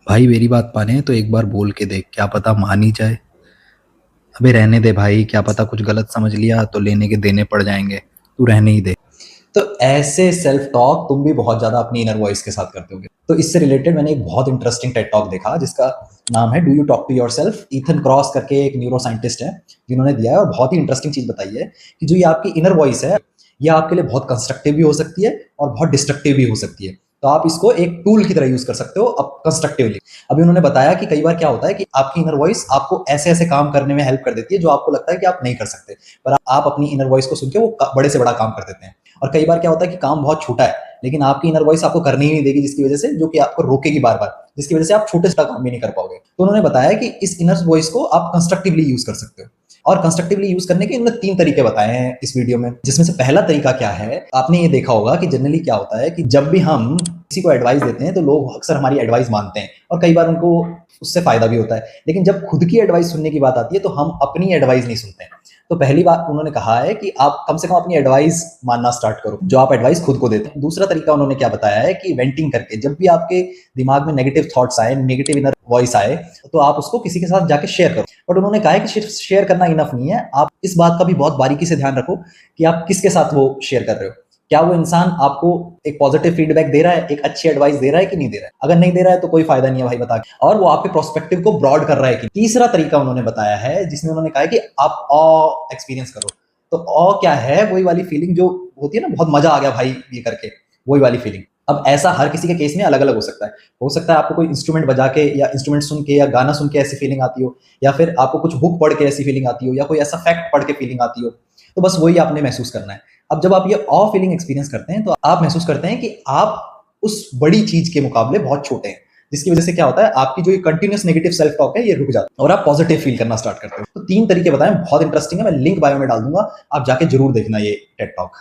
भाई मेरी बात माने तो एक बार बोल के देख, क्या पता मान ही जाए। अबे रहने दे भाई, क्या पता कुछ गलत समझ लिया तो लेने के देने पड़ जाएंगे। तू रहने ही दे। तो ऐसे सेल्फ टॉक तुम भी बहुत ज्यादा अपनी इनर वॉइस के साथ करते होगे। तो इससे रिलेटेड मैंने एक बहुत इंटरेस्टिंग टेड टॉक देखा जिसका नाम है do you talk to yourself. Ethan Kross करके एक न्यूरो साइंटिस्ट है जिन्होंने दिया है, और बहुत ही इंटरेस्टिंग चीज बताई है कि जो ये आपकी इनर वॉइस है, ये आपके लिए बहुत कंस्ट्रक्टिव भी हो सकती है और बहुत डिस्ट्रक्टिव भी हो सकती है। तो आप इसको एक टूल की तरह यूज कर सकते हो अब कंस्ट्रक्टिवली। अभी उन्होंने बताया कि कई बार क्या होता है कि आपकी इनर वॉइस आपको ऐसे ऐसे काम करने में हेल्प कर देती है जो आपको लगता है कि आप नहीं कर सकते, पर आप अपनी इनर वॉइस को सुन के वो बड़े से बड़ा काम कर देते हैं। और कई बार क्या होता है कि काम बहुत छोटा है लेकिन आपकी इनर वॉइस आपको करनी ही नहीं देगी, जिसकी वजह से जो कि आपको रोकेगी बार बार, जिसकी वजह से आप छोटे से काम भी नहीं कर पाओगे। तो उन्होंने बताया कि इस इनर वॉइस को आप कंस्ट्रक्टिवली यूज कर सकते हो। और कंस्ट्रक्टिवली यूज करने के इन्होंने 3 तरीके बताए हैं इस वीडियो में, जिसमें से पहला तरीका क्या है, आपने ये देखा होगा कि जनरली क्या होता है कि जब भी हम किसी को एडवाइस देते हैं तो लोग अक्सर हमारी एडवाइस मानते हैं और कई बार उनको उससे फायदा भी होता है। लेकिन जब खुद की एडवाइस सुनने की बात आती है तो हम अपनी एडवाइस नहीं सुनते हैं। तो पहली बात उन्होंने कहा है कि आप कम से कम अपनी एडवाइस मानना स्टार्ट करो जो आप एडवाइस खुद को देते हैं। दूसरा तरीका उन्होंने क्या बताया है कि वेंटिंग करके, जब भी आपके दिमाग में नेगेटिव थॉट्स आए, नेगेटिव इनर वॉइस आए, तो आप उसको किसी के साथ जाके शेयर करो। बट उन्होंने कहा है कि सिर्फ शेयर करना इनफ नहीं है, आप इस बात का भी बहुत बारीकी से ध्यान रखो कि आप किसके साथ वो शेयर कर रहे हो। क्या वो इंसान आपको एक पॉजिटिव फीडबैक दे रहा है, एक अच्छी एडवाइस दे रहा है कि नहीं दे रहा है। अगर नहीं दे रहा है तो कोई फायदा नहीं है भाई बता के, और वो आपके प्रोस्पेक्टिव को ब्रॉड कर रहा है कि। तीसरा तरीका उन्होंने बताया है जिसमें उन्होंने कहा है कि आप ऑ एक्सपीरियंस करो। तो ऑ क्या है, वही वाली फीलिंग जो होती है ना, बहुत मजा आ गया भाई ये करके, वही वाली फीलिंग। अब ऐसा हर किसी के केस में अलग अलग हो सकता है। हो सकता है आपको कोई इंस्ट्रूमेंट बजा के या इंस्ट्रूमेंट सुन के या गाना सुन के ऐसी फीलिंग आती हो, या फिर आपको कुछ बुक पढ़ के ऐसी फीलिंग आती हो, या कोई ऐसा फैक्ट पढ़ के फीलिंग आती हो। तो बस वही आपने महसूस करना है। अब जब आप ये ऑ फीलिंग एक्सपीरियंस करते हैं तो आप महसूस करते हैं कि आप उस बड़ी चीज के मुकाबले बहुत छोटे हैं, जिसकी वजह से क्या होता है, आपकी जो ये कंटिन्यूस नेगेटिव सेल्फ टॉक है ये रुक जाता है और आप पॉजिटिव फील करना स्टार्ट करते हो। तो 3 तरीके बताएं, बहुत इंटरेस्टिंग है, मैं लिंक बायो में डाल दूंगा, आप जाके जरूर देखना ये टेड टॉक।